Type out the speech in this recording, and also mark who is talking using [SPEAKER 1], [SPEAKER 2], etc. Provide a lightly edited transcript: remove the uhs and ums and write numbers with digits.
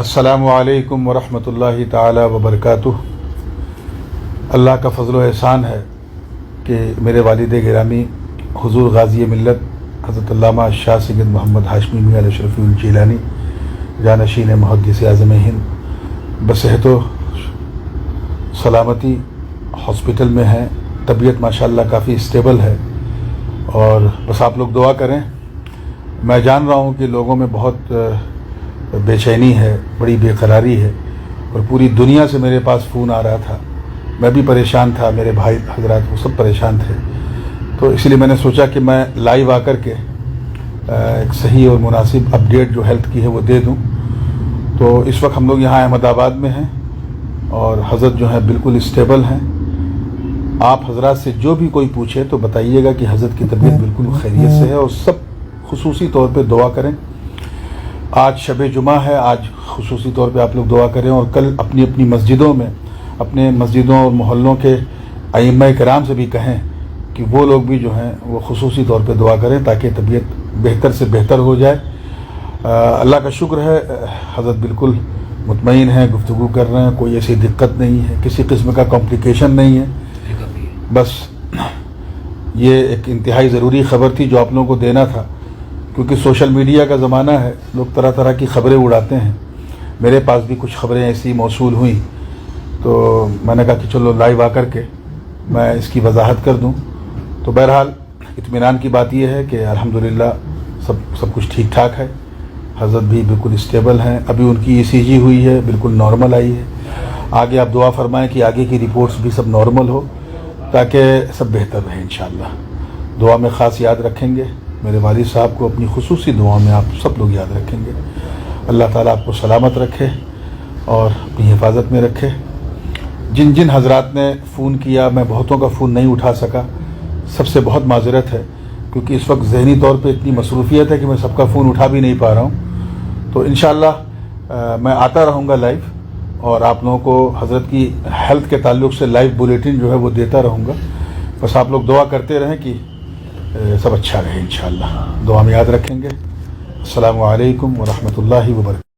[SPEAKER 1] अस्सलामु अलैकुम वरहमतुल्लाहि ताला वबरकातुह। अल्लाह का फ़ज़ल व एहसान है कि मेरे वालिद गिरामी हुज़ूर गाज़ी मिल्लत हज़रत अल्लामा शाह सैयद मोहम्मद हाशमी मियां अल-अशरफ़ी जिलानी जानशीन मुहद्दिस आज़म हिंद बसेहत सलामती हॉस्पिटल में हैं। तबीयत माशाअल्लाह काफ़ी स्टेबल है और बस आप लोग दुआ करें। मैं जान रहा हूँ कि लोगों में बहुत बेचैनी है, बड़ी बेकरारी है और पूरी दुनिया से मेरे पास फ़ोन आ रहा था। मैं भी परेशान था, मेरे भाई हजरात वो सब परेशान थे, तो इसलिए मैंने सोचा कि मैं लाइव आकर के एक सही और मुनासिब अपडेट जो हेल्थ की है वो दे दूं। तो इस वक्त हम लोग यहाँ अहमदाबाद में हैं और हज़रत जो है बिल्कुल स्टेबल हैं। आप हजरात से जो भी कोई पूछे तो बताइएगा कि हज़रत की तबीयत बिल्कुल खैरियत से है और सब खुसूसी तौर पे दुआ करें। आज शब जुमा है, आज खुसूसी तौर पे आप लोग दुआ करें और कल अपनी अपनी मस्जिदों में, अपने मस्जिदों और मोहल्लों के अइम्मा कराम से भी कहें कि वो लोग भी जो हैं वो खुसूसी तौर पे दुआ करें ताकि तबीयत बेहतर से बेहतर हो जाए। अल्लाह का शुक्र है, हज़रत बिल्कुल मुतमईन हैं, गुफ्तगू कर रहे हैं, कोई ऐसी दिक्कत नहीं है, किसी किस्म का कॉम्प्लिकेशन नहीं है। बस ये एक इंतहाई ज़रूरी ख़बर थी जो आप लोगों को देना था, क्योंकि सोशल मीडिया का ज़माना है, लोग तरह तरह की ख़बरें उड़ाते हैं। मेरे पास भी कुछ ख़बरें ऐसी मौसूल हुई तो मैंने कहा कि चलो लाइव आकर के मैं इसकी वजाहत कर दूं। तो बहरहाल इत्मीनान की बात यह है कि अल्हम्दुलिल्लाह सब कुछ ठीक ठाक है। हज़रत भी बिल्कुल स्टेबल हैं। अभी उनकी ECG हुई है, बिल्कुल नॉर्मल आई है। आगे आप दुआ फरमाएं कि आगे की रिपोर्ट्स भी सब नॉर्मल हो ताकि सब बेहतर रहे इंशाअल्लाह। दुआ में ख़ास याद रखेंगे, मेरे वालिद साहब को अपनी खुसूसी दुआ में आप सब लोग याद रखेंगे। अल्लाह ताला आपको सलामत रखे और अपनी हिफाजत में रखे। जिन जिन हजरात ने फ़ोन किया, मैं बहुतों का फ़ोन नहीं उठा सका, सबसे बहुत माजरत है, क्योंकि इस वक्त ज़हनी तौर पे इतनी मसरूफ़ियत है कि मैं सबका फ़ोन उठा भी नहीं पा रहा हूँ। तो इंशाअल्लाह मैं आता रहूँगा लाइव और आप लोगों को हज़रत की हेल्थ के ताल्लुक़ से लाइव बुलेटिन जो है वो देता रहूँगा। बस आप लोग दुआ करते रहें कि सब अच्छा रहे इंशाअल्लाह। दुआ में याद रखेंगे। अस्सलामु अलैकुम व रहमतुल्लाहि व बरकातुहू।